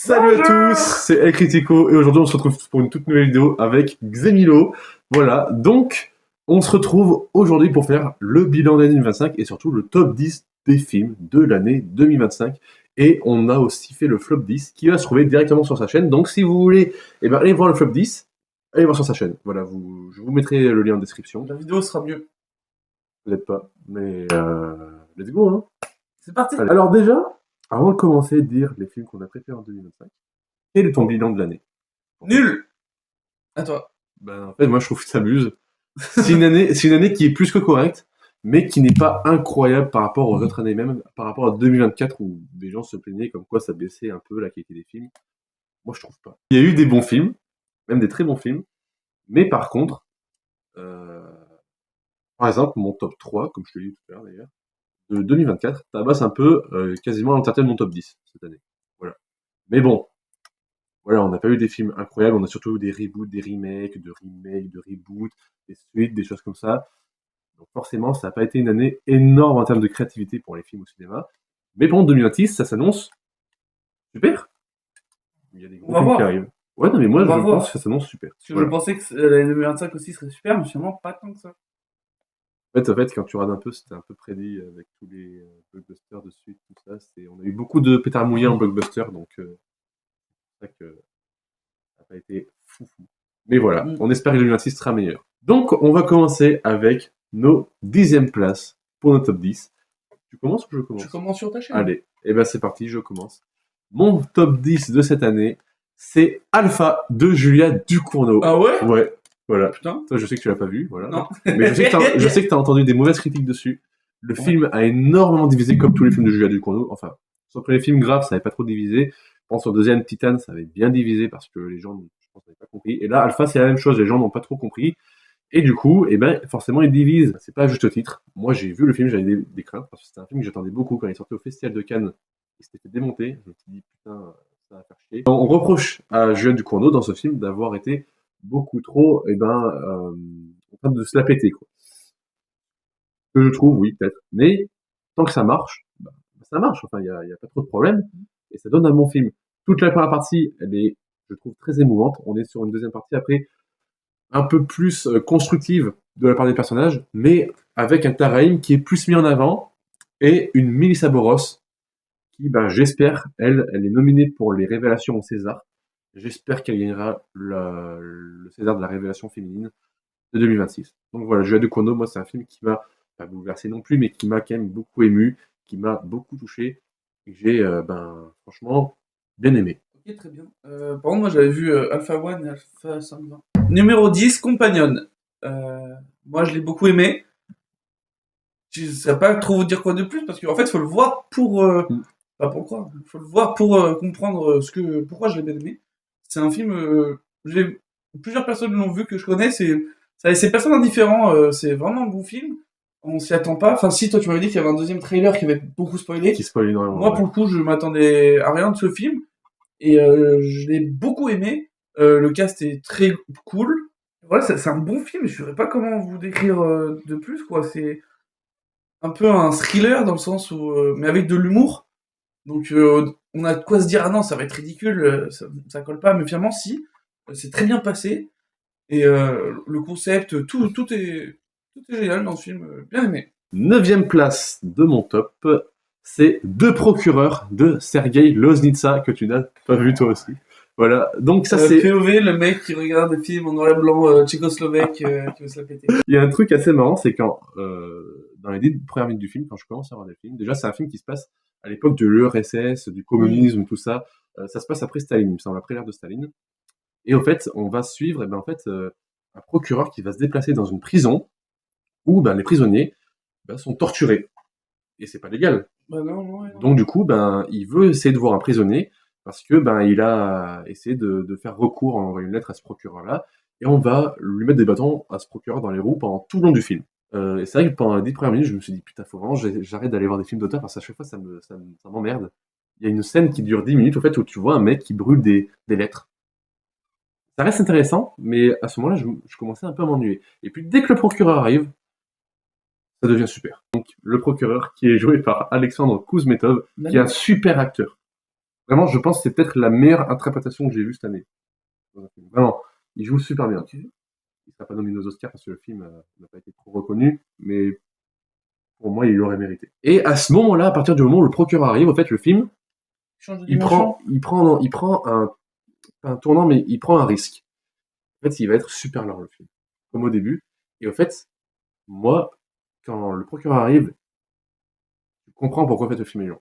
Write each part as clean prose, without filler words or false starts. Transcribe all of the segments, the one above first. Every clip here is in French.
Salut à tous, c'est El Critico et aujourd'hui on se retrouve pour une toute nouvelle vidéo avec Xemilo. Voilà, donc on se retrouve aujourd'hui pour faire le bilan de l'année 2025 et surtout le top 10 des films de l'année 2025. Et on a aussi fait le flop 10 qui va se trouver directement sur sa chaîne. Donc si vous voulez aller voir le flop 10, allez voir sur sa chaîne. Voilà, je vous mettrai le lien en description. La vidéo sera mieux. Peut-être pas, mais let's go hein. C'est parti. Allez. Alors déjà, avant de commencer à dire les films qu'on a préférés en 2025, quel est ton bilan de l'année? Nul. À toi. Ben, en fait, moi, je trouve que ça s'amuse. C'est une année qui est plus que correcte, mais qui n'est pas incroyable par rapport aux autres années, même par rapport à 2024 où des gens se plaignaient comme quoi ça baissait un peu la qualité des films. Moi, je trouve pas. Il y a eu des bons films, même des très bons films, mais par contre, euh, par exemple, mon top 3, comme je te l'ai dit tout à l'heure d'ailleurs, de 2024, tabasse un peu quasiment l'entièreté de mon top 10 cette année. Voilà. Mais bon, voilà, on n'a pas eu des films incroyables, on a surtout eu des reboots, des remakes, de reboots, des suites, des choses comme ça. Donc forcément, ça n'a pas été une année énorme en termes de créativité pour les films au cinéma. Mais pour 2026, ça s'annonce super. Il y a des gros films qui arrivent. Ouais, non, mais moi, je pense que ça s'annonce super. Parce que voilà. Je pensais que l'année 2025 aussi serait super, mais finalement, pas tant que ça. En fait, quand tu regardes un peu, c'était un peu prédit avec tous les blockbusters de suite, tout ça. On a eu beaucoup de pétards mouillés en blockbuster, donc c'est ça que ça n'a pas été foufou. Mais voilà, on espère que 2026 sera meilleur. Donc, on va commencer avec nos 10e places pour notre top 10. Tu commences ou je commence? Je commence sur ta chaîne. Allez, et ben c'est parti, je commence. Mon top 10 de cette année, c'est Alpha de Julia Ducournau. Ah ouais? Ouais, voilà. Putain. Toi, je sais que tu l'as pas vu, voilà. Non. Mais je sais que t'as entendu des mauvaises critiques dessus. Le film a énormément divisé, comme tous les films de Julia Ducournau. Enfin, sauf que les films graves, ça n'avait pas trop divisé. Je pense au deuxième Titan, ça avait bien divisé parce que les gens, je pense, n'avaient pas compris. Et là, Alpha, c'est la même chose, les gens n'ont pas trop compris. Et du coup, forcément, ils divisent. C'est pas à juste titre. Moi, j'ai vu le film, j'avais des craintes, parce que c'était un film que j'attendais beaucoup quand il sortait au Festival de Cannes. Il s'était fait démonter. Je me suis dit, putain, ça va faire chier. On reproche à Julia Ducournau, dans ce film, d'avoir été beaucoup trop, en train de se la péter, quoi. Que je trouve, oui, peut-être. Mais, tant que ça marche, ça marche. Enfin, il y a pas trop de problème. Et ça donne un bon film. Toute la première partie, elle est, je trouve, très émouvante. On est sur une deuxième partie après, un peu plus constructive de la part des personnages, mais avec un Taraim qui est plus mis en avant, et une Melissa Boros, qui, j'espère, elle est nominée pour les révélations au César. J'espère qu'elle gagnera le César de la révélation féminine de 2026. Donc voilà, Julia Ducournau, moi, c'est un film qui m'a pas bouleversé non plus, mais qui m'a quand même beaucoup ému, qui m'a beaucoup touché, et que j'ai, franchement, bien aimé. Ok, très bien. Par contre, moi, j'avais vu Alpha One et Alpha 520. Numéro 10, Companion. Moi, je l'ai beaucoup aimé. Je ne sais pas trop vous dire quoi de plus, parce qu'en fait, il faut le voir pour... Pas pour croire. Il faut le voir pour comprendre pourquoi je l'ai bien aimé. C'est un film... plusieurs personnes l'ont vu que je connais. C'est personnes indifférents. C'est vraiment un bon film. On s'y attend pas. Enfin, si, toi, tu m'avais dit qu'il y avait un deuxième trailer qui avait beaucoup spoilé. Qui spoil énormément. Moi, pour le coup, je m'attendais à rien de ce film. Et je l'ai beaucoup aimé. Le cast est très cool. Voilà, c'est un bon film. Je ne saurais pas comment vous décrire de plus, quoi. C'est un peu un thriller dans le sens où... mais avec de l'humour. Donc on a de quoi se dire, ah non, ça va être ridicule, ça colle pas. Mais finalement, si. C'est très bien passé. Et le concept, tout est génial dans ce film. Bien aimé. 9e place de mon top, c'est Deux procureurs de Sergei Loznitsa, que tu n'as pas vu toi aussi. Voilà, donc ça c'est... POV, le mec qui regarde des films en noir et blanc tchécoslovaque qui veut se la péter. Il y a un truc assez marrant, c'est quand, dans les 10 premières minutes du film, quand je commence à voir des films, déjà c'est un film qui se passe à l'époque de l'URSS, du communisme, tout ça. Ça se passe après Staline, il me semble, après l'ère de Staline. Et en fait, on va suivre un procureur qui va se déplacer dans une prison où les prisonniers sont torturés. Et c'est pas légal. Bah non. Donc du coup, il veut essayer de voir un prisonnier parce que il a essayé de faire recours en envoyant une lettre à ce procureur-là, et on va lui mettre des bâtons à ce procureur dans les roues pendant tout le long du film. Et c'est vrai que pendant les 10 premières minutes, je me suis dit putain, faut vraiment j'arrête d'aller voir des films d'auteur parce qu'à chaque fois ça m'emmerde. Il y a une scène qui dure 10 minutes au fait où tu vois un mec qui brûle des lettres. Ça reste intéressant, mais à ce moment-là, je commençais un peu à m'ennuyer. Et puis dès que le procureur arrive, ça devient super. Donc le procureur qui est joué par Alexandre Kouzmetov, qui est un super acteur. Vraiment, je pense que c'est peut-être la meilleure interprétation que j'ai vue cette année. Dans un film. Vraiment, il joue super bien. Ok. Il sera pas nominé aux Oscars parce que le film n'a pas été trop reconnu, mais pour moi, il l'aurait mérité. Et à ce moment-là, à partir du moment où le procureur arrive, en fait, le film, Change de il dimension. prend, il prend, il prend pas un tournant, mais il prend un risque. En fait, il va être super lent, le film. Comme au début. Et en fait, moi, quand le procureur arrive, je comprends pourquoi en fait, le film est long.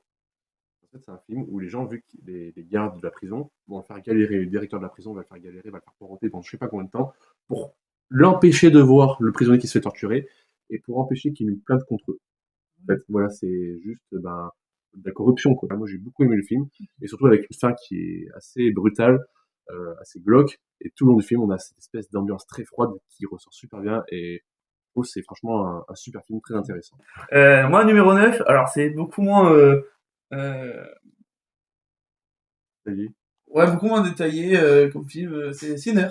En fait, c'est un film où les gens, vu que les gardes de la prison vont le faire galérer, le directeur de la prison va le faire galérer, va le faire poroter pendant je sais pas combien de temps, pour l'empêcher de voir le prisonnier qui se fait torturer, et pour empêcher qu'il y ait une plainte contre eux. En fait, voilà, c'est juste de la corruption, quoi. Moi, j'ai beaucoup aimé le film, et surtout avec une fin qui est assez brutale, assez glauque, et tout le long du film, on a cette espèce d'ambiance très froide qui ressort super bien, et je trouve que c'est franchement un super film très intéressant. Moi, numéro 9, alors c'est beaucoup moins, euh, Ça y est. ouais, beaucoup moins détaillé comme film, c'est Sinner.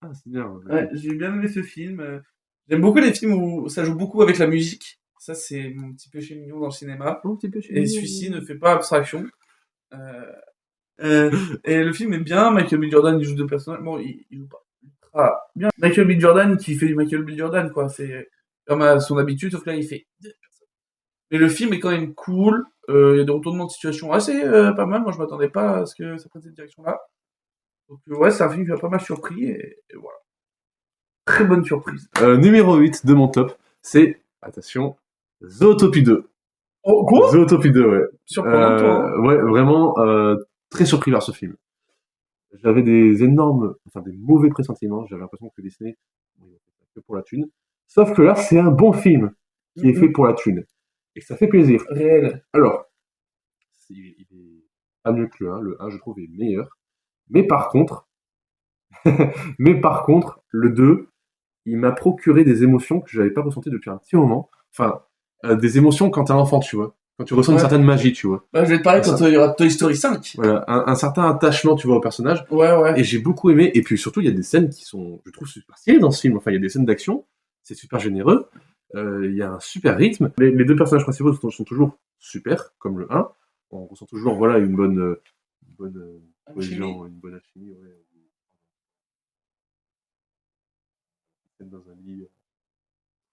Ah, c'est bien. Ouais, j'ai bien aimé ce film. J'aime beaucoup les films où ça joue beaucoup avec la musique. Ça, c'est mon petit péché mignon dans le cinéma. Oh, petit péché Et mignon. celui-ci ne fait pas abstraction. Euh, et le film est bien. Michael B. Jordan, il joue deux personnages. Bon, il joue pas ultra bien. Michael B. Jordan qui fait du Michael B. Jordan, quoi. C'est comme à son habitude, sauf que là, il fait deux personnages. Mais le film est quand même cool. Il y a des retournements de situation assez pas mal. Moi, je m'attendais pas à ce que ça prenne cette direction-là. Donc, ouais, c'est un film qui m'a pas mal surpris. Et voilà. Très bonne surprise. Numéro 8 de mon top, c'est, attention, Zootopie 2. Oh, quoi? Zootopie 2, ouais. Surprenant, toi, hein. Ouais, vraiment, très surpris par ce film. J'avais des mauvais pressentiments. J'avais l'impression que Disney, bon, ils ont fait ça que pour la thune. Sauf que là, c'est un bon film qui est fait pour la thune. Et ça fait plaisir. Réel. Alors, il est pas mieux que le 1. Le 1, je trouve, est meilleur. Mais par contre, le 2, il m'a procuré des émotions que je n'avais pas ressenties depuis un petit moment. Enfin, des émotions quand t'es un enfant, tu vois. Quand tu ressens une Ouais. certaine magie, tu vois. Bah, je vais te parler Un quand cer- il y aura Toy Story 5. voilà, un certain attachement, tu vois, au personnage. Ouais, ouais. Et j'ai beaucoup aimé. Et puis surtout, il y a des scènes qui sont, je trouve, super stylées dans ce film. Enfin, il y a des scènes d'action, c'est super généreux. Il y a un super rythme. Les deux personnages principaux sont toujours super, comme le 1. On ressent toujours, voilà, une bonne cohésion, une bonne alchimie. Ouais. Dans un lit.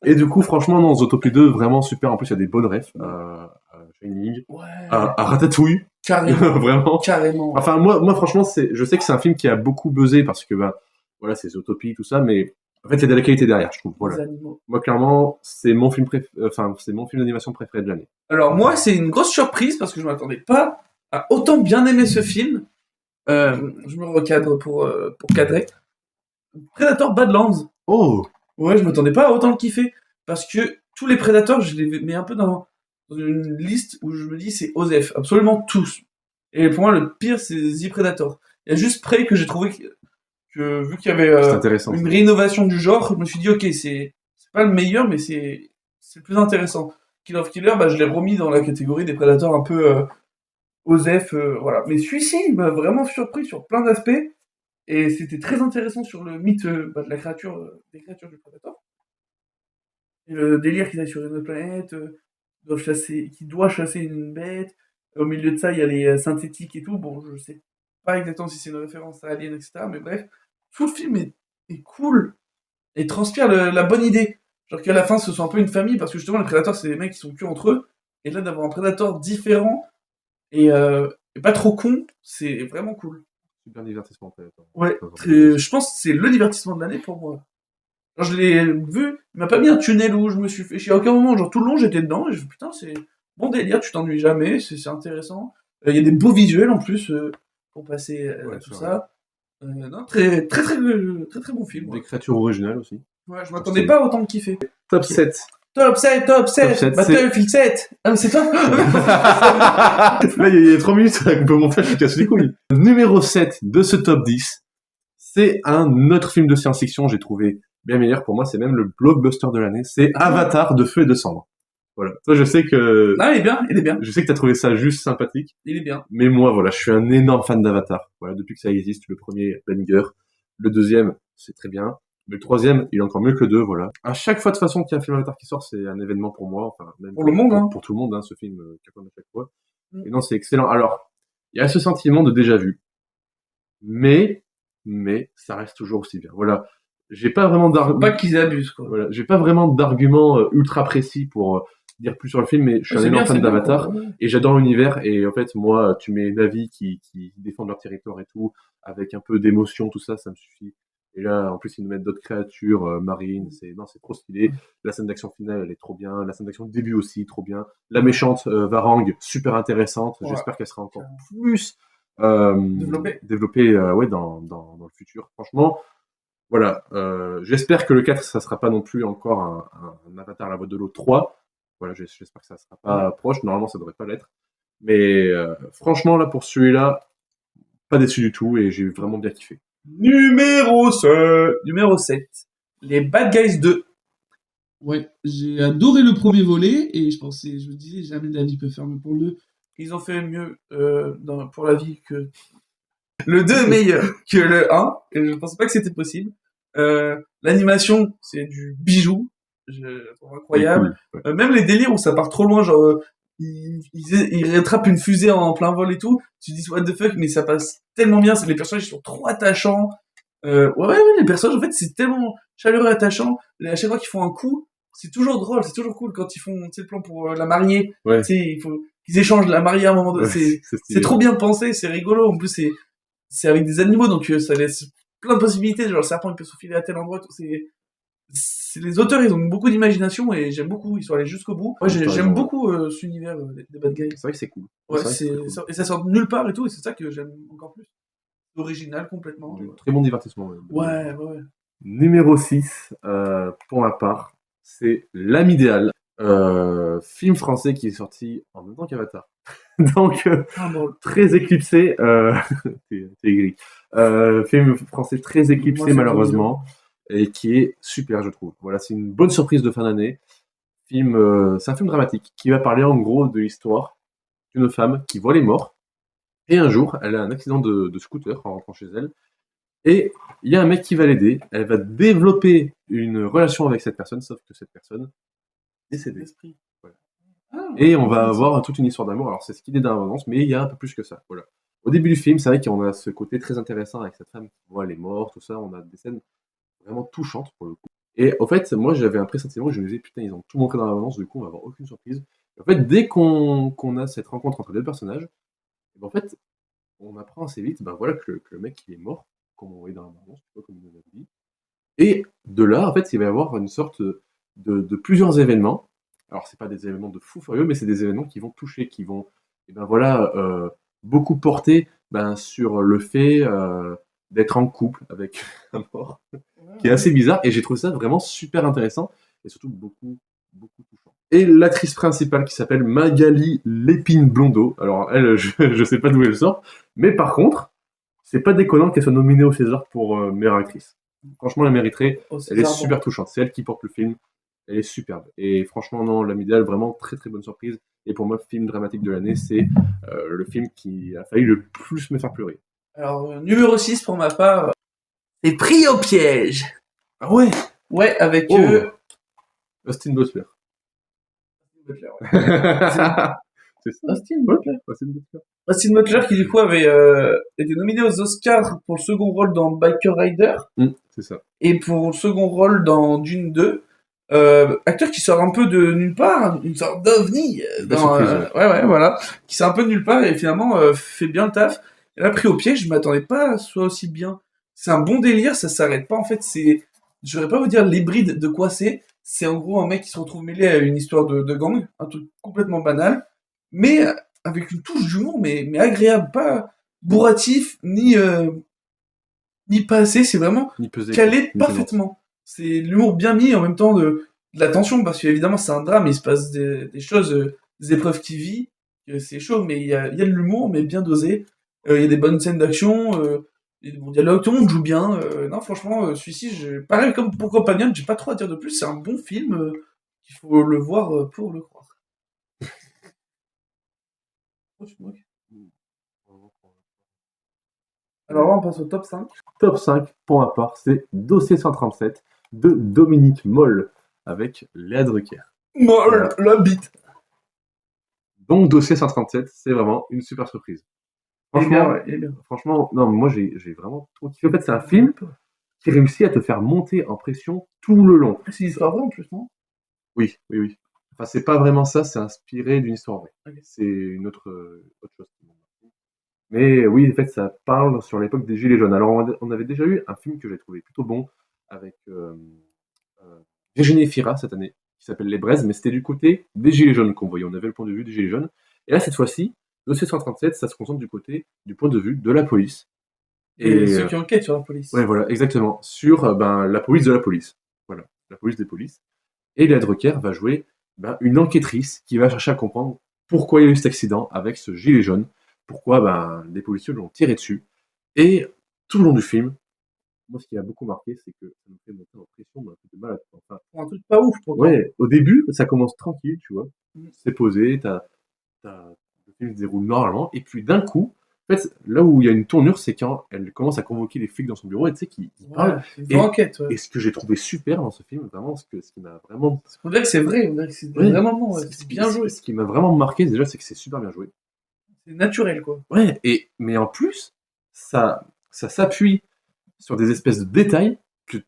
Et du coup, franchement, non, Zootopie 2, vraiment super. En plus, il y a des bonnes refs à Shining, Ouais. à Ratatouille. Carrément. Vraiment. Carrément. Enfin, moi, franchement, je sais que c'est un film qui a beaucoup buzzé parce que, bah, voilà, c'est Zootopie, tout ça, mais en fait, il y a de la qualité derrière, je trouve. Voilà. Les animaux. Moi, clairement, c'est mon film c'est mon film d'animation préféré de l'année. Alors, moi, c'est une grosse surprise parce que je m'attendais pas à autant bien aimer ce film. Je me recadre pour cadrer. Predator Badlands. Oh! Ouais, je m'attendais pas à autant le kiffer. Parce que tous les Predators, je les mets un peu dans une liste où je me dis c'est OSEF. Absolument tous. Et pour moi, le pire, c'est The Predator. Il y a juste Prey que j'ai trouvé que vu qu'il y avait C'est intéressant. une Ça. réinnovation du genre, je me suis dit ok, c'est pas le meilleur, mais c'est le plus intéressant. Kill of Killer, bah, je l'ai remis dans la catégorie des Predators un peu OSEF, voilà. Mais celui-ci, il m'a vraiment surpris sur plein d'aspects. Et c'était très intéressant sur le mythe bah, de la créature, des créatures du Predator. Et le délire qu'ils aillent sur une autre planète, qui doit chasser une bête. Au milieu de ça, il y a les synthétiques et tout. Bon, je sais pas exactement si c'est une référence à Alien, etc. Mais bref, tout le film est cool et transpire la bonne idée. Genre qu'à la fin, ce soit un peu une famille, parce que justement, les prédateurs, c'est des mecs qui sont que entre eux. Et là, d'avoir un prédateur différent et pas trop con, c'est vraiment cool. Super divertissement, en fait. Ouais, je pense que c'est le divertissement de l'année pour moi. Genre, je l'ai vu, il m'a pas mis un tunnel où je me suis fait chier. À aucun moment, genre tout le long, j'étais dedans et je me putain, c'est bon délire, tu t'ennuies jamais, c'est intéressant. Il y a des beaux visuels en plus pour passer Ouais, tout c'est ça. Non, très bon film. Des Ouais, créatures originales aussi. ouais je m'attendais pas à autant de kiffer. Top Ok. 7. Top 7, top 7, 7, Battlefield 7. Ah, mais c'est toi. Là, il y a 3 minutes, on peut monter, je casse les couilles. Numéro 7 de ce top 10, c'est un autre film de science-fiction, j'ai trouvé bien meilleur. Pour moi, c'est même le blockbuster de l'année. C'est Avatar de Feu et de Cendre. Voilà. Toi, je sais que Non, il est bien, il est bien. je sais que t'as trouvé ça juste sympathique. Il est bien. Mais moi, voilà, je suis un énorme fan d'Avatar. Voilà, depuis que ça existe, le premier, banger. Le deuxième, c'est très bien. Mais le troisième, il est encore mieux que le deux, voilà. À chaque fois, de toute façon, qu'il y a un film Avatar qui sort, c'est un événement pour moi. Enfin, même Pour le monde, hein. pour tout le monde, hein, ce film, cartonne à chaque fois. Mm. Et non, c'est excellent. Alors, Il y a ce sentiment de déjà vu. Mais, ça reste toujours aussi bien. Voilà. J'ai pas vraiment Faut pas qu'ils abusent, quoi. voilà, j'ai pas vraiment d'arguments ultra précis pour dire plus sur le film, mais je suis un énorme fan c'est bien, quoi. d'Avatar et j'adore l'univers. Et en fait, moi, tu mets Navi qui défendent leur territoire et tout, avec un peu d'émotion, tout ça, ça me suffit. Et là, en plus, ils nous mettent d'autres créatures marines. C'est trop stylé. La scène d'action finale, elle est trop bien. La scène d'action de début aussi, trop bien. La méchante Varang, super intéressante. Ouais. J'espère qu'elle sera encore plus Développée. ouais, dans le futur. Franchement, voilà, j'espère que le 4, ça sera pas non plus encore un Avatar la voix de l'eau 3. Voilà, j'espère que ça sera pas proche. Normalement, ça devrait pas l'être. Mais franchement, là, pour celui-là, pas déçu du tout et j'ai vraiment bien kiffé. Numéro 7. Les Bad Guys 2. Ouais, j'ai adoré le premier volet et je me disais jamais de la vie peut faire mieux pour le 2. Ils ont fait mieux pour la vie que... Le 2 est meilleur que le 1. Et je pensais pas que c'était possible. L'animation, c'est du bijou. Je trouve incroyable. Cool, ouais. Même les délires où ça part trop loin, genre... ils rattrapent une fusée en plein vol et tout. Tu te dis what the fuck, mais ça passe tellement bien. Les personnages sont trop attachants. Ouais, les personnages, en fait, c'est tellement chaleureux et attachant. À chaque fois qu'ils font un coup, c'est toujours drôle, c'est toujours cool quand ils font le plan pour la mariée. Ouais. Tu sais, il faut qu'ils échangent la mariée à un moment donné. Ouais, c'est trop bien pensé, c'est rigolo. En plus, c'est avec des animaux, donc ça laisse plein de possibilités. Genre, le serpent, il peut se faufiler à tel endroit. Tout. Les auteurs, ils ont beaucoup d'imagination et j'aime beaucoup. Ils sont allés jusqu'au bout. Ouais, j'aime beaucoup cet univers des Bad Guys. C'est vrai que c'est cool. Ouais, cool. et ça sort de nulle part et tout, et c'est ça que j'aime encore plus. Original complètement. Très bon divertissement. Ouais. Numéro 6, pour ma part, c'est L'âme idéale. Film français qui est sorti en même temps qu'Avatar. Donc, très éclipsé. T'es aigri. Film français très éclipsé, malheureusement, et qui est super, je trouve. Voilà, c'est une bonne surprise de fin d'année. C'est un film dramatique qui va parler en gros de l'histoire d'une femme qui voit les morts. Et un jour, elle a un accident de scooter en rentrant chez elle. Et il y a un mec qui va l'aider. Elle va développer une relation avec cette personne, sauf que cette personne est décédée. Voilà. Et on va avoir toute une histoire d'amour. Alors, c'est ce qu'il est dans l'avance, mais il y a un peu plus que ça. Voilà. Au début du film, c'est vrai qu'on a ce côté très intéressant avec cette femme qui voit les morts, tout ça. On a des scènes vraiment touchantes pour le coup. Et en fait, moi, j'avais un pressentiment. Je me disais, putain, ils ont tout montré dans l'avance, du coup, on va avoir aucune surprise. Et en fait, dès qu'on a cette rencontre entre deux personnages, en fait, on apprend assez vite voilà, que le mec il est mort, comme on voyait dans la bande-annonce, comme il nous l'avait dit. Et de là, en fait, il va y avoir une sorte de plusieurs événements. Alors, c'est pas des événements de fou furieux, mais c'est des événements qui vont toucher, qui vont beaucoup porter sur le fait d'être en couple avec un mort, qui est assez bizarre. Et j'ai trouvé ça vraiment super intéressant et surtout beaucoup touchant. Et l'actrice principale qui s'appelle Magali Lépine-Blondeau. Alors elle, je sais pas d'où elle sort, mais par contre, c'est pas déconnant qu'elle soit nominée au César pour meilleure actrice. Franchement, elle mériterait. Elle est super touchante. C'est elle qui porte le film. Elle est superbe. Et franchement, non, L'âme idéale, vraiment très très bonne surprise. Et pour moi, le film dramatique de l'année, c'est le film qui a failli le plus me faire pleurer. Alors, numéro 6 pour ma part, c'est Pris au piège. Ah ouais. Ouais, avec Austin Butler. C'est ça. Austin Butler qui du coup avait été nominé aux Oscars pour le second rôle dans Biker Rider. C'est ça. Et pour le second rôle dans Dune 2. Acteur qui sort un peu de nulle part, une sorte d'ovni. Ouais, voilà. Qui sort un peu de nulle part et finalement fait bien le taf. Et là, Pris au piège, je m'attendais pas à ce soit aussi bien. C'est un bon délire, ça s'arrête pas. En fait, je vais pas vous dire l'hybride de quoi c'est. C'est en gros un mec qui se retrouve mêlé à une histoire de gang, un truc complètement banal, mais avec une touche d'humour, mais agréable, pas bourratif, ni pas assez, c'est vraiment calé parfaitement. C'est l'humour bien mis en même temps de la tension, parce qu'évidemment c'est un drame, il se passe des choses, des épreuves qu'il vit, c'est chaud, mais il y a de l'humour, mais bien dosé, il y a des bonnes scènes d'action, il y a des bons dialogues, tout le monde joue bien, non franchement, celui-ci, pareil comme pour Compagnon, j'ai pas trop à dire de plus, c'est un bon film, il faut le voir pour le croire. Alors là, on passe au top 5. Top 5, pour ma part, c'est Dossier 137 de Dominique Moll avec Léa Drucker. Moll, la bite. Donc Dossier 137, c'est vraiment une super surprise. Il est bien, Franchement, ouais, il est bien. franchement, non, moi j'ai vraiment trop kiffé. En fait, c'est un film qui réussit à te faire monter en pression tout le long. C'est une histoire vraie en plus, non? Oui, oui, oui. Enfin, c'est pas vraiment ça, c'est inspiré d'une histoire vraie. Ok. C'est autre chose. Mais oui, en fait, ça parle sur l'époque des Gilets jaunes. Alors, on avait déjà eu un film que j'ai trouvé plutôt bon avec Virginie Fira cette année, qui s'appelle Les Braises, mais c'était du côté des Gilets jaunes qu'on voyait. On avait le point de vue des Gilets jaunes. Et là, cette fois-ci, Dossier 137, ça se concentre du point de vue de la police. Et Et ceux qui enquêtent sur la police. ouais, voilà, exactement. Sur la police de la police. Voilà, la police des polices. Et Léa Drucker va jouer une enquêtrice qui va chercher à comprendre pourquoi il y a eu cet accident avec ce gilet jaune, pourquoi les policiers l'ont tiré dessus. Et tout le long du film, moi ce qui m'a beaucoup marqué, c'est que ça nous fait monter en pression, mais un peu de mal. Enfin, Pour un truc pas ouf, pourtant. ouais, au début, ça commence tranquille, tu vois. Mm. C'est posé, le film se déroule normalement, et puis d'un coup, en fait, là où il y a une tournure, c'est quand elle commence à convoquer les flics dans son bureau, et tu sais, qui parlent. Ouais, c'est une vraie enquête, ouais. Et ce que j'ai trouvé super dans ce film, vraiment, ce qui m'a vraiment. On dirait que c'est vrai, on dirait que c'est Ouais, vraiment bon, ouais. C'est bien joué. Ce qui m'a vraiment marqué, déjà, c'est que c'est super bien joué. C'est naturel, quoi. Ouais, mais en plus, ça s'appuie sur des espèces de détails que, tu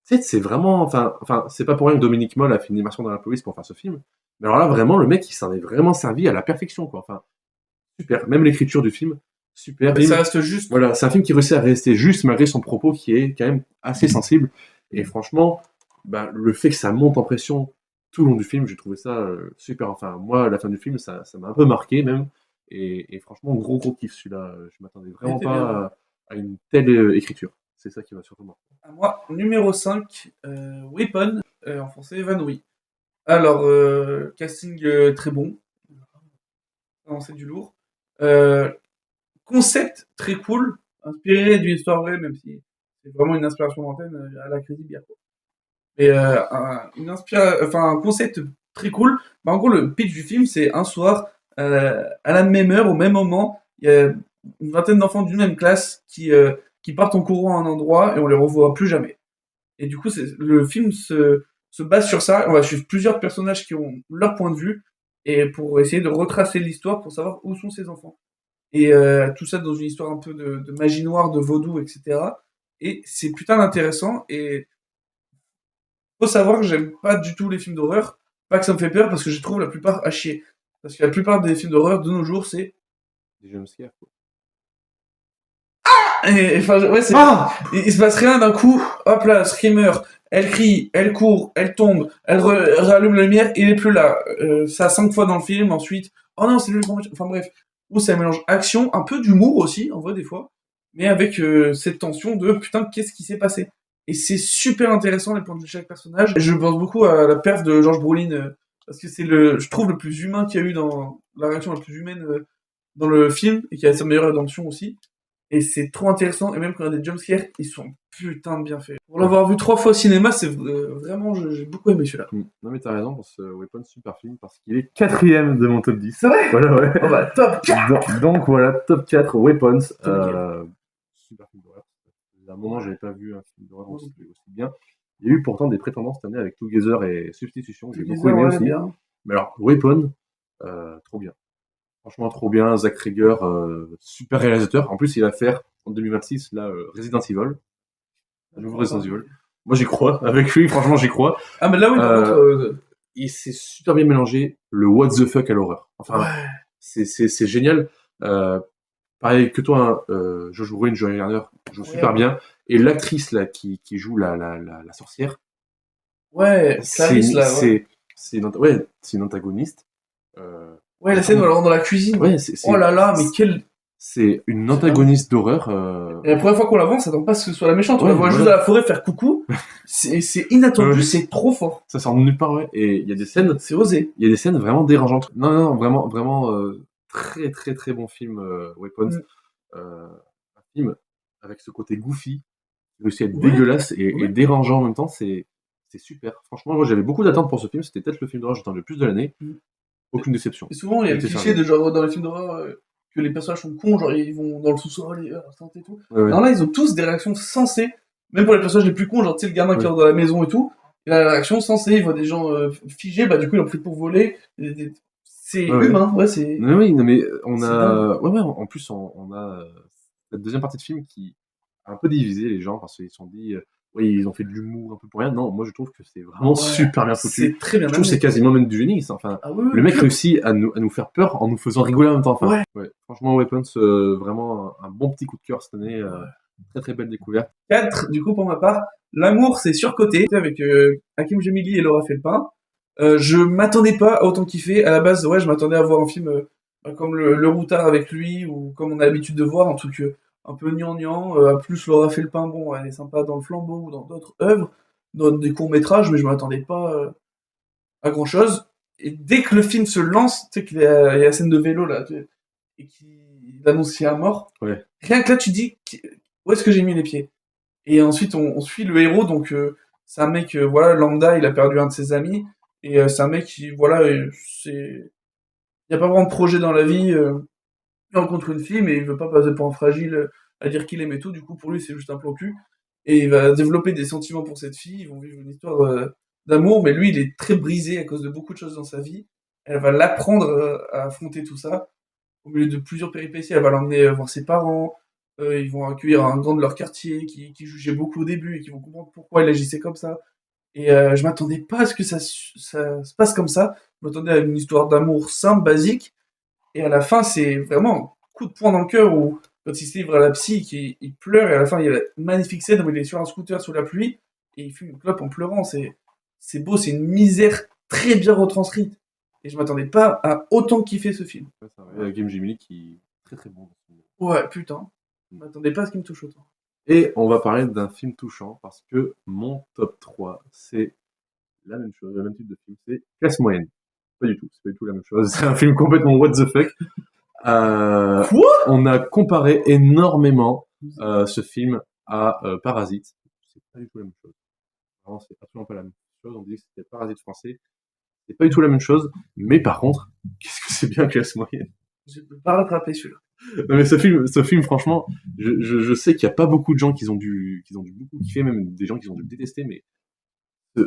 sais, c'est vraiment. Enfin, c'est pas pour rien que Dominique Moll a fait une immersion dans la police pour faire ce film. Mais alors là, vraiment, le mec, il s'en est vraiment servi à la perfection, quoi. Enfin, super. Même l'écriture du film, super. Mais ça reste juste. Voilà, c'est un film qui réussit à rester juste malgré son propos qui est quand même assez sensible. Et franchement, le fait que ça monte en pression tout le long du film, j'ai trouvé ça super. Enfin, moi, à la fin du film, ça m'a un peu marqué même. Et franchement, gros kiff celui-là. Je m'attendais vraiment était bien. pas à une telle écriture. C'est ça qui m'a surtout marqué. À moi, numéro 5, Weapon, en français, évanoui. Alors, casting très bon. Non, c'est du lourd. Concept très cool, inspiré d'une histoire vraie, même si c'est vraiment une inspiration d'antenne à la Crazy Bear, quoi. Et un concept très cool. En gros, le pitch du film, c'est un soir, à la même heure, au même moment, il y a une vingtaine d'enfants d'une même classe qui partent en courant à un endroit et on les revoit plus jamais. Et du coup, le film se base sur ça. On va suivre plusieurs personnages qui ont leur point de vue et pour essayer de retracer l'histoire pour savoir où sont ces enfants. Et tout ça dans une histoire un peu de magie noire, de vaudou, etc. Et c'est putain d'intéressant. Et faut savoir que j'aime pas du tout les films d'horreur. Pas que ça me fait peur, parce que je trouve la plupart à chier. Parce que la plupart des films d'horreur de nos jours, c'est... Des jumpscares, quoi. Enfin, ouais, c'est... Il se passe rien d'un coup. Hop là, screamer. Elle crie, elle court, elle tombe, elle rallume la lumière, il est plus là. Ça 5 fois dans le film, ensuite... Oh non, c'est lui le grand méchant. Enfin bref. Où ça mélange action, un peu d'humour aussi, en vrai, des fois. Mais avec cette tension de putain, qu'est-ce qui s'est passé? Et c'est super intéressant les points de vue de chaque personnage. Je pense beaucoup à la perf de George Brolin, parce que c'est je trouve, le plus humain qu'il y a eu dans la réaction la plus humaine dans le film, et qui a sa meilleure rédemption aussi. Et c'est trop intéressant, et même quand il y a des jumpscares, ils sont putain de bien faits. Pour l'avoir vu 3 fois au cinéma, c'est vraiment, j'ai beaucoup aimé celui-là. Non mais t'as raison pour ce Weapon, super film, parce qu'il est 4ème de mon top 10. C'est vrai? Voilà, ouais. Oh bah, top 4! Donc voilà, top 4, Weapons. Top Super film d'horreur. À un moment, j'avais pas vu un film d'horreur aussi bien. Il y a eu pourtant des prétendants cette année avec Together et Substitution, que j'ai beaucoup aimé aussi. Bien. Mais alors, Weapon, trop bien. Franchement, trop bien. Zach Krieger, super réalisateur. En plus, il va faire, en 2026, là, Resident Evil. Un nouveau Resident Evil. Moi, j'y crois. Avec lui, franchement, j'y crois. Ah, mais là, oui, par contre... Il s'est super bien mélangé le what the fuck à l'horreur. Enfin, ouais. C'est génial. Pareil que toi, Josh Brolin, Joey Garner, joue super bien. Et l'actrice là qui joue la sorcière. Ouais, Clarisse là. C'est une antagoniste. Ouais, la scène où elle rentre dans la cuisine. Ouais, oh là là, mais quelle... C'est une antagoniste d'horreur. Et la première fois qu'on la voit, on s'attend pas à ce que ce soit la méchante. On la voit juste à la forêt faire coucou. C'est inattendu, c'est trop fort. Ça sort de nulle part, ouais. Et il y a des scènes... C'est osé. Il y a des scènes vraiment dérangeantes. Non, vraiment très très très bon film, Weapons. Un film avec ce côté goofy, qui réussit à être dégueulasse et dérangeant en même temps, c'est super. Franchement, moi j'avais beaucoup d'attentes pour ce film, c'était peut-être le film d'horreur que j'attendais le plus de l'année. Aucune déception. Et souvent, il y a le cliché de genre dans les films d'horreur que les personnages sont cons, genre ils vont dans le sous-sol et et tout. Ouais. Non, là, ils ont tous des réactions sensées, même pour les personnages les plus cons, genre tu sais, le gamin qui rentre dans la maison et tout. Il a la réaction sensée, il voit des gens figés, du coup il en prie pour voler. C'est Ouais, ouais. humain, ouais, c'est. Mais oui, non, mais on C'est a. Ouais, ouais, en plus, on a cette deuxième partie de film qui a un peu divisé les gens parce qu'ils se sont dit, oui, ils ont fait de l'humour un peu pour rien. Non, moi je trouve que c'est vraiment Ouais, super bien foutu. c'est très bien Je trouve que c'est amené. quasiment même du génie. Enfin, Ah oui, le oui, mec oui. réussit à nous faire peur en nous faisant rigoler en même temps. Enfin, Ouais. ouais. Franchement, Weapons, vraiment un bon petit coup de cœur cette année. Très très belle découverte. 4, du coup, pour ma part, l'amour, c'est surcoté, avec Hakim Gemili et Laura Felpin. Je m'attendais pas à autant kiffer. À la base, ouais, je m'attendais à voir un film comme le Routard avec lui, ou comme on a l'habitude de voir, un truc un peu gnangnan. Plus Laura Felpin, bon, elle est sympa dans Le Flambeau ou dans d'autres œuvres, dans des courts-métrages, mais je m'attendais pas à grand-chose. Et dès que le film se lance, tu sais qu'il y a la scène de vélo, là, et qu'il annonce qu'il est mort, Ouais. rien que là, tu dis, où est-ce que j'ai mis les pieds? Et ensuite, on suit le héros, donc c'est un mec, voilà, lambda, il a perdu un de ses amis, et c'est un mec qui, voilà, il y a pas vraiment de projet dans la vie, il rencontre une fille, mais il veut pas passer pour un fragile à dire qu'il aime et tout, du coup, pour lui, c'est juste un plan cul, et il va développer des sentiments pour cette fille, ils vont vivre une histoire d'amour, mais lui, il est très brisé à cause de beaucoup de choses dans sa vie, elle va l'apprendre à affronter tout ça, au milieu de plusieurs péripéties, elle va l'emmener voir ses parents, ils vont accueillir un grand de leur quartier qui jugeait beaucoup au début et qui vont comprendre pourquoi il agissait comme ça. Et je m'attendais pas à ce que ça se passe comme ça. Je m'attendais à une histoire d'amour simple, basique. Et à la fin, c'est vraiment un coup de poing dans le cœur où, quand il se livre à la psy, il pleure et à la fin, il y a la magnifique scène où il est sur un scooter sous la pluie et il fume une clope en pleurant. C'est beau, c'est une misère très bien retranscrite. Et je m'attendais pas à autant kiffer ce film. Ouais, c'est vrai. Game Gemini qui est très très bon. Ouais, putain. Je m'attendais pas à ce qu'il me touche autant. Et on va parler d'un film touchant parce que mon top 3, c'est la même chose, le même type de film, c'est Classe moyenne. Pas du tout, c'est pas du tout la même chose. C'est un film complètement what the fuck. Quoi? On a comparé énormément ce film à Parasite. C'est pas du tout la même chose. Vraiment, c'est absolument pas la même chose. On dit que c'était Parasite français. C'est pas du tout la même chose. Mais par contre, qu'est-ce que c'est bien Classe moyenne. Je peux pas rattraper celui-là. Non mais ce film, franchement, je sais qu'il y a pas beaucoup de gens qui ont dû beaucoup kiffer, même des gens qui ont dû le détester, mais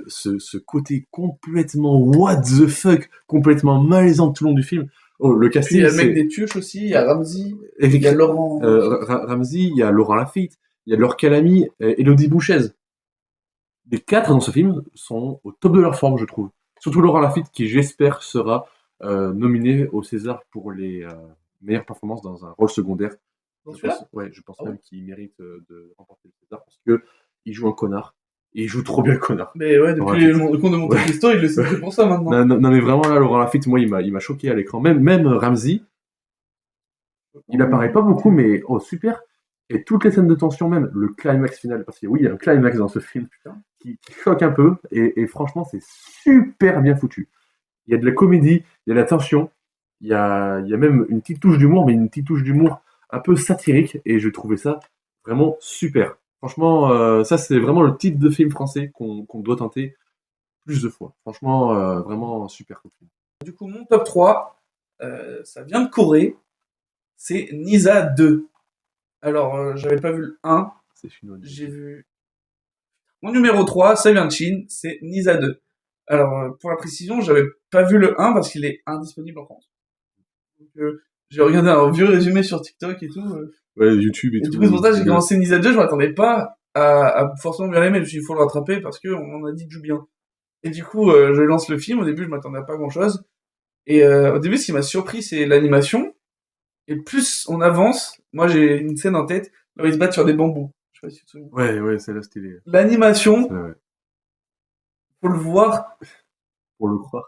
ce côté complètement what the fuck, complètement malaisant tout le long du film. Oh, le Puis il casting, y a le mec c'est des Tuches aussi, il y a Ramsey, Eric, il y a Laurent. Ramsey, il y a Laurent Lafitte, il y a Laure Calamy, Élodie Bouchez. Les quatre dans ce film sont au top de leur forme, je trouve. Surtout Laurent Lafitte, qui j'espère sera nominé au César pour les meilleures performances dans un rôle secondaire. Je pense Ah même ouais. qu'il mérite de remporter le César parce que il joue un connard et il joue trop bien le connard. Mais ouais, Laurent depuis Lafitte. le conte de Monte Ouais. Cristo, il le sait que pour ça maintenant. Non, non, non, mais vraiment là, Laurent Lafitte, moi, il m'a choqué à l'écran. Même Ramsey, il apparaît pas beaucoup, mais oh super. Et toutes les scènes de tension, même le climax final, parce que oui, il y a un climax dans ce film qui choque un peu, et franchement, c'est super bien foutu. Il y a de la comédie, il y a de la tension, il y a même une petite touche d'humour, mais une petite touche d'humour un peu satirique, et je trouvais ça vraiment super. Franchement, ça c'est vraiment le type de film français qu'on doit tenter plus de fois. Franchement, vraiment super cool film. Du coup, mon top 3, ça vient de Corée, c'est Nisa 2. Alors, j'avais pas vu le 1, C'est chinois. j'ai vu... Mon numéro 3, ça vient de Chine, c'est Nisa 2. Alors, pour la précision, j'avais pas vu le 1 parce qu'il est indisponible en France. Donc, j'ai regardé un vieux résumé sur TikTok et tout. Ouais, YouTube et Et tout. du coup, c'est pour ça que j'ai commencé Nisa 2, je m'attendais pas à forcément bien l'aimer, je me suis dit, il faut le rattraper parce qu'on m'en a dit du bien. Et du coup, je lance le film, au début, je m'attendais à pas grand chose. Et au début, ce qui m'a surpris, c'est l'animation. Et plus on avance, moi j'ai une scène en tête, là où ils se battent sur des bambous. Je sais pas si tu te souviens. Ouais, c'est là stylé. L'animation, Ouais, faut le voir, pour le croire.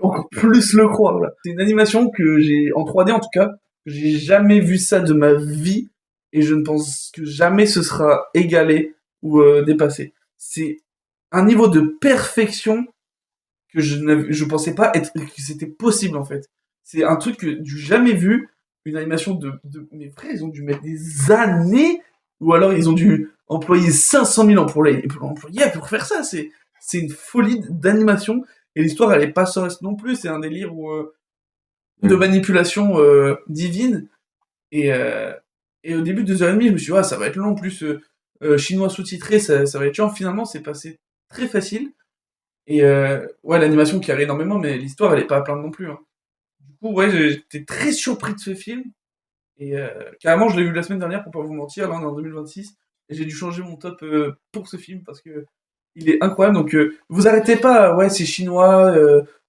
encore plus le croire, là. C'est une animation que j'ai, en 3D en tout cas, que j'ai jamais vu ça de ma vie, et je ne pense que jamais ce sera égalé ou dépassé. C'est un niveau de perfection que je pensais pas que c'était possible en fait. C'est un truc que j'ai jamais vu, une animation de mes frères, ils ont dû mettre des années, ou alors ils ont dû employer 500 000 employés pour faire ça. C'est une folie d'animation, et l'histoire elle est pas sans reste non plus, c'est un délire où, de manipulation divine, et, euh, et au début de 2h30, je me suis dit, ah, ça va être long, en plus chinois sous-titré, ça va être chiant. Finalement, c'est passé très facile. Et ouais, l'animation qui arrive énormément, mais l'histoire, elle est pas à plaindre non plus. Hein. coup, ouais, j'étais très surpris de ce film. Et carrément, je l'ai vu la semaine dernière, pour pas vous mentir, là on est en 2026, et j'ai dû changer mon top pour ce film parce que il est incroyable. Donc vous arrêtez pas, ouais, c'est chinois,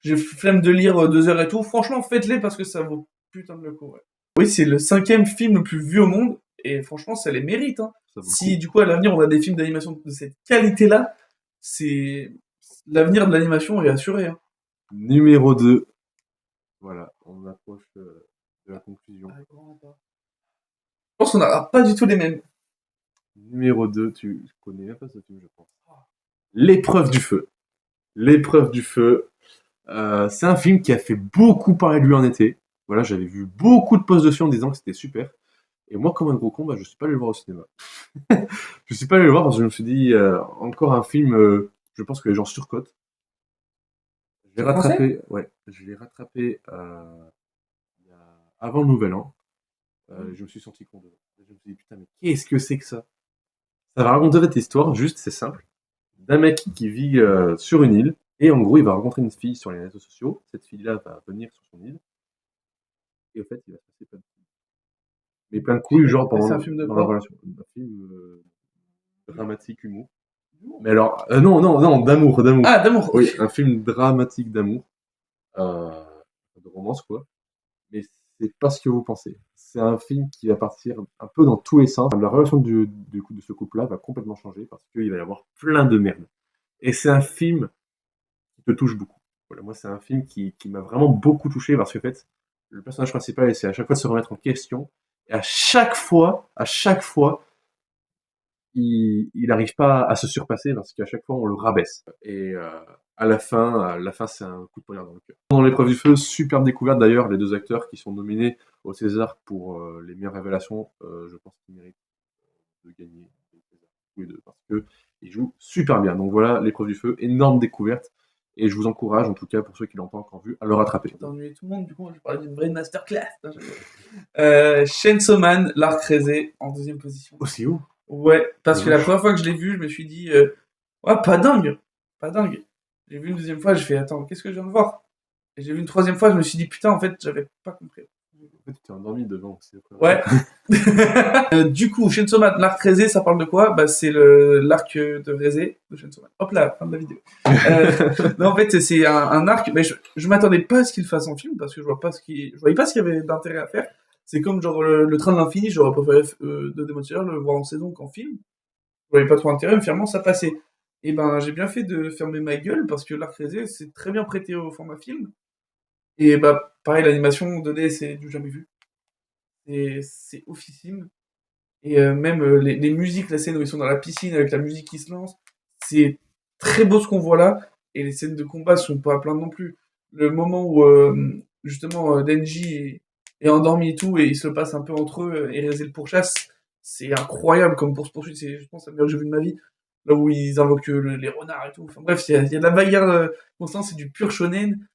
j'ai flemme de lire 2 heures et tout. Franchement, faites-les parce que ça vaut putain de le coup. Ouais. Oui, c'est le 5e film le plus vu au monde, et franchement, ça les mérite. Hein. Ça vaut le Si coup. du coup à l'avenir on a des films d'animation de cette qualité-là, c'est l'avenir de l'animation est assuré. Hein. Numéro 2. Voilà, on approche de la conclusion. Ah, grand pas. Je pense qu'on n'aura pas du tout les mêmes. Numéro 2, tu connais même pas ce film, je pense. L'épreuve du feu. L'épreuve du feu. C'est un film qui a fait beaucoup parler de lui en été. Voilà, j'avais vu beaucoup de posts dessus en disant que c'était super. Et moi, comme un gros con, bah, je suis pas allé le voir au cinéma. Je suis pas allé le voir parce que je me suis dit, encore un film, je pense que les gens surcotent. Je l'ai C'est français? rattrapé, ouais, je l'ai rattrapé avant le Nouvel An. Je me suis senti con dedans. Je me suis dit, putain, mais qu'est-ce que c'est que ça? Ça va raconter cette histoire, juste, c'est simple, d'un mec qui vit sur une île, et en gros, il va rencontrer une fille sur les réseaux sociaux. Cette fille-là va venir sur son île, et au fait, il va se passer plein de couilles. Mais plein de couilles, genre, Et c'est un film de dans la quoi? relation. Un film dramatique, humour. Mais alors, non, non, non, d'amour, d'amour. Ah, d'amour. Oui, Ok. un film dramatique d'amour, euh, de romance, quoi. Mais c'est pas ce que vous pensez. C'est un film qui va partir un peu dans tous les sens. La relation de ce couple-là va complètement changer parce qu'il va y avoir plein de merde. Et c'est un film qui te touche beaucoup. Voilà, moi, c'est un film qui m'a vraiment beaucoup touché parce que, en fait, le personnage principal essaie à chaque fois de se remettre en question. Et à chaque fois, il n'arrive pas à se surpasser parce qu'à chaque fois, on le rabaisse. Et à la fin, c'est un coup de poignard dans le cœur. Dans l'épreuve du feu, superbe découverte d'ailleurs, les 2 acteurs qui sont nominés au César pour les meilleures révélations, je pense qu'ils méritent de gagner le César, tous les deux, parce qu'ils jouent super bien. Donc voilà, l'épreuve du feu, énorme découverte, et je vous encourage, en tout cas pour ceux qui l'ont pas encore vu, à le rattraper. T'as ennuyé tout le monde, du coup, moi, je parlais d'une vraie masterclass. Non, Chainsaw Man, l'arc raisé, en 2e position. Aussi haut. Ouais, parce Ah, que la vache. première fois que je l'ai vu, je me suis dit, ouais, pas dingue, pas dingue. J'ai vu une 2e fois, j'ai fait, attends, qu'est-ce que je viens de voir? Et j'ai vu une 3e fois, je me suis dit, putain, en fait, j'avais pas compris. En fait, tu t'es endormi devant. C'est quoi. Ouais. Du coup, Chainsaw Man, l'arc raisé, ça parle de quoi? Bah, c'est l'arc de raisé de Chainsaw Man. Hop là, fin de la vidéo. Non, en fait, c'est un arc, mais je m'attendais pas à ce qu'il fasse en film, parce que je voyais pas ce qu'il y avait d'intérêt à faire. C'est comme genre le train de l'infini, j'aurais préféré de Demon Slayer le voir en saison qu'en film. Je voyais pas trop intérêt, mais finalement, ça passait. Et ben, j'ai bien fait de fermer ma gueule, parce que l'arc raisé, c'est très bien prêté au format film. Et bah, pareil, l'animation 2D, c'est du jamais vu. C'est oufissime. Et même les musiques, la scène où ils sont dans la piscine avec la musique qui se lance, c'est très beau ce qu'on voit là. Et les scènes de combat sont pas à plaindre non plus. Le moment où justement Denji est endormi et tout, et il se passe un peu entre eux et réaliser le pourchasse, c'est incroyable comme poursuite. C'est, je pense, la meilleure que j'ai vu de ma vie. Là où ils invoquent les renards et tout. Enfin bref, il y a de la bagarre constante, c'est du pur shonen.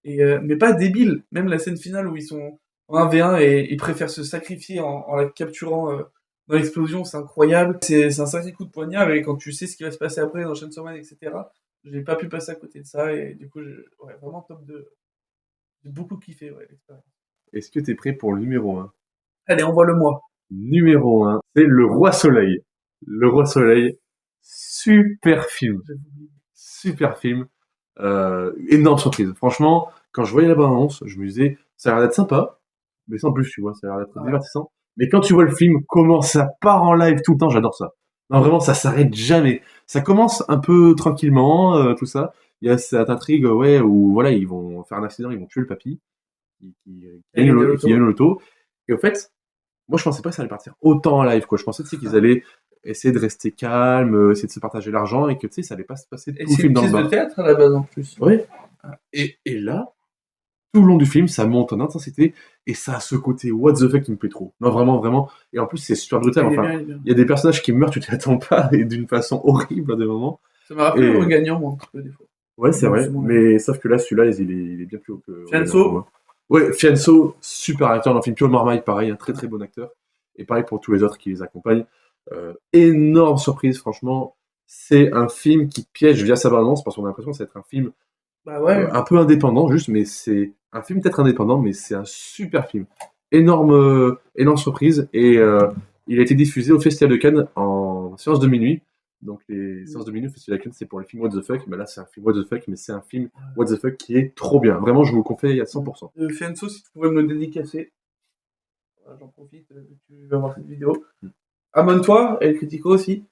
Et, mais pas débile. Même la scène finale où ils sont en 1v1 et ils préfèrent se sacrifier en la capturant dans l'explosion, c'est incroyable. C'est un sacré coup de poignard et quand tu sais ce qui va se passer après dans Chainsaw Man, etc., j'ai pas pu passer à côté de ça et du coup, ouais, vraiment top 2. J'ai beaucoup kiffé ouais, l'expérience. Est-ce que t'es prêt pour le numéro 1? Allez, envoie-le-moi. Numéro 1, c'est Le Roi Soleil. Le Roi Soleil, super film. Super film. Énorme surprise. Franchement, quand je voyais la bande-annonce, je me disais, ça a l'air d'être sympa, mais sans plus, tu vois, ça a l'air d'être Ouais. divertissant. Mais quand tu vois le film, comment ça part en live tout le temps, j'adore ça. Non, vraiment, ça s'arrête jamais. Ça commence un peu tranquillement, tout ça. Il y a cette intrigue, ouais, où voilà, ils vont faire un accident, ils vont tuer le papy, qui Et gagner l'auto. qui gagne le loto. Et au fait, moi, je pensais pas que ça allait partir autant en live, quoi. Je pensais, tu sais, qu'ils allaient essayer de rester calmes, essayer de se partager l'argent, et que, tu sais, ça allait pas se passer Et tout le c'est film une dans le pièce de bar. théâtre à la base en plus. Ouais. Et là, tout le long du film, ça monte en intensité, et ça a ce côté what the fuck qui me plaît trop. Non, vraiment, vraiment. Et en plus, c'est super brutal. Il est Enfin, bien, il est bien. il y a des personnages qui meurent, tu t'y attends pas, et d'une façon horrible à des moments. Ça m'a rappelé Et le gagnant, moi, un petit peu, des fois. ouais, c'est Bon, vrai. c'est mon avis. Mais sauf que là, celui-là, il est bien plus haut que Fianso. pour moi. Ouais, Fianso, super acteur dans le film. Pio Marmaille, pareil, un très très bon acteur. Et pareil pour tous les autres qui les accompagnent. Énorme surprise, franchement. C'est un film qui piège via sa bande-annonce parce qu'on a l'impression que c'est un film Bah ouais. un peu indépendant, juste, mais c'est un film peut-être indépendant, mais c'est un super film. Énorme surprise. Et il a été diffusé au Festival de Cannes en séance de minuit. Donc les séances de minuit au Festival de Cannes, c'est pour les films What the Fuck. Mais là, c'est un film What the Fuck, mais c'est un film What the Fuck qui est trop bien. Vraiment, je vous le confie à 100%. Fianso, si tu pouvais me le dédicacer. Voilà, j'en profite, tu vas voir cette vidéo. Abonne-toi, El Critico aussi.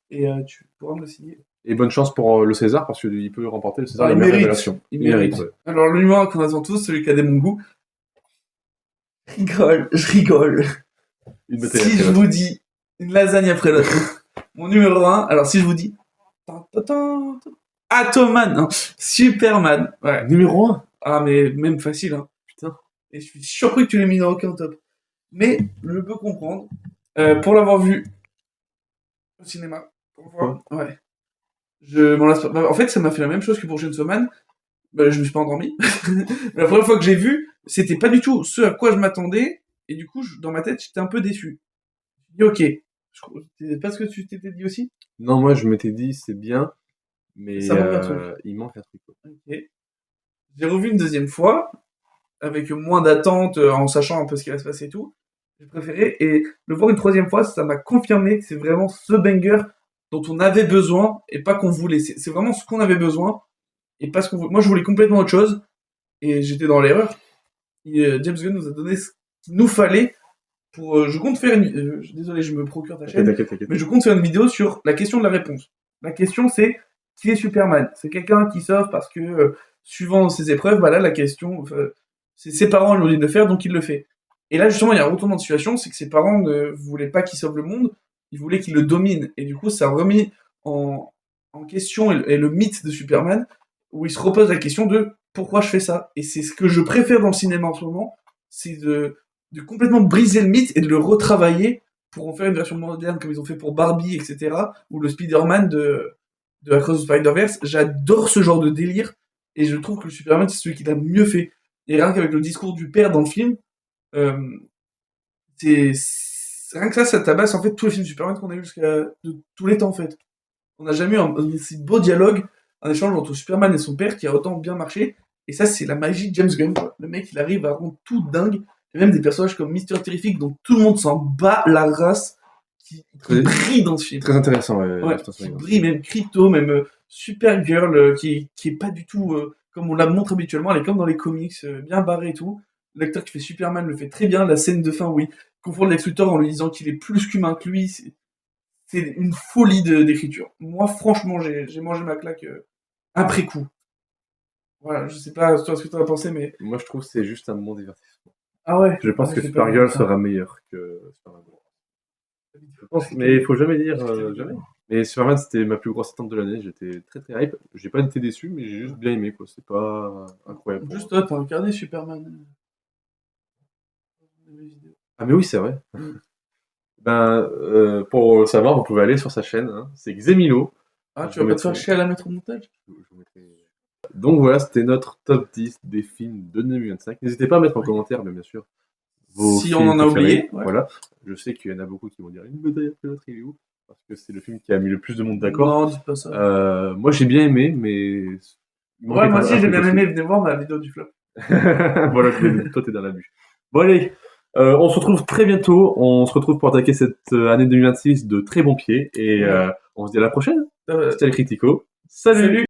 Et tu pourras me le signer. Et bonne chance pour le César, parce qu'il peut remporter le César de il la meilleure mérite. révélation. Il mérite. Ouais. Alors, le numéro 1 qu'on attend tous, celui qui a des bons goûts. Je rigole. Une bataille Si après je l'autre. vous dis une lasagne après l'autre. Mon numéro 1, alors si je vous dis. Atoman, non, Superman. Ouais. Numéro 1. Ah, mais même facile, hein. Putain. Et je suis surpris que tu l'aies mis dans aucun top. Mais je peux comprendre. Pour l'avoir vu au cinéma. Ouais. Je m'en lasse pas. Bah, en fait, ça m'a fait la même chose que pour Chainsaw Man. Bah, je me suis pas endormi. La première fois que j'ai vu, c'était pas du tout ce à quoi je m'attendais. Et du coup, dans ma tête, j'étais un peu déçu. J'ai dit, ok. C'est pas ce que tu t'étais dit aussi? Non, moi, je m'étais dit, c'est bien, mais Ça manque un truc. il manque un truc. Quoi. Ok. J'ai revu une deuxième fois, avec moins d'attente, en sachant un peu ce qui va se passer et tout. J'ai préféré. Et le voir une troisième fois, ça m'a confirmé que c'est vraiment ce banger dont on avait besoin et pas qu'on voulait. C'est vraiment ce qu'on avait besoin et pas ce qu'on voulait. Moi, je voulais complètement autre chose et j'étais dans l'erreur. Et James Gunn nous a donné ce qu'il nous fallait pour. Je compte faire une. Désolé, je me procure ta chaîne. T'inquiète. Mais je compte faire une vidéo sur la question de la réponse. La question, c'est qui est Superman? C'est quelqu'un qui sauve parce que, suivant ses épreuves, bah là, la question, c'est ses parents lui ont dit de le faire, donc il le fait. Et là, justement, il y a un retournement de situation, c'est que ses parents ne voulaient pas qu'il sauve le monde, ils voulaient qu'il le domine. Et du coup, ça a remis en question et le mythe de Superman, où il se repose la question de pourquoi je fais ça. Et c'est ce que je préfère dans le cinéma en ce moment, c'est de complètement briser le mythe et de le retravailler pour en faire une version moderne comme ils ont fait pour Barbie, etc. Ou le Spider-Man de Across the Spider-Verse. J'adore ce genre de délire et je trouve que le Superman c'est celui qui l'a mieux fait. Et rien qu'avec le discours du père dans le film, euh, rien que ça tabasse en fait tous les films Superman qu'on a eu jusqu'à de tous les temps en fait. On n'a jamais eu un si beau dialogue, un échange entre Superman et son père qui a autant bien marché. Et ça c'est la magie de James Gunn. Quoi. Le mec il arrive à rendre tout dingue. Et même des personnages comme Mister Terrific dont tout le monde s'en bat la race qui brille dans ce film. Très intéressant. Ouais, qui brille, même Crypto, même Supergirl, qui est pas du tout comme on la montre habituellement, elle est comme dans les comics, bien barrée et tout. L'acteur qui fait Superman le fait très bien, la scène de fin où il confronte Lex Luthor en lui disant qu'il est plus qu'humain que lui, c'est une folie d'écriture. Moi, franchement, j'ai mangé ma claque après coup. Voilà, je sais pas toi ce que t'en as pensé, mais... Moi, je trouve que c'est juste un bon divertissement. Ah ouais. Je pense Ouais, que j'ai pas Supergirl vu ça. sera meilleur que Superman. Je pense, mais il faut jamais dire jamais. Mais Superman, c'était ma plus grosse attente de l'année. J'étais très très hype. J'ai pas été déçu, mais j'ai juste bien aimé. Quoi. C'est pas incroyable. Juste toi, t'as regardé Superman. Ah, mais oui, c'est vrai. Mm. Ben, pour le savoir, vous pouvez aller sur sa chaîne. Hein. C'est Xemilo. Ah, Je tu vas pas te faire mettrai- chier à la mettre au montage? je vous mettrai- Donc voilà, c'était notre top 10 des films de 2025. N'hésitez pas à mettre en commentaire, mais bien sûr, vos Si films on en a préférés. oublié, ouais. Voilà. Je sais qu'il y en a beaucoup qui vont dire une bataille après l'autre, il est où? Parce que c'est le film qui a mis le plus de monde d'accord. Non, dis pas ça. Moi, j'ai bien aimé, mais. il manquait Ouais, moi un aussi, j'ai truc bien aimé. Venez voir ma vidéo du flop. Voilà, toi, t'es dans la bûche. Bon, allez, on se retrouve très bientôt. On se retrouve pour attaquer cette année 2026 de très bons pieds. Et on se dit à la prochaine. C'était le Critico. Salut.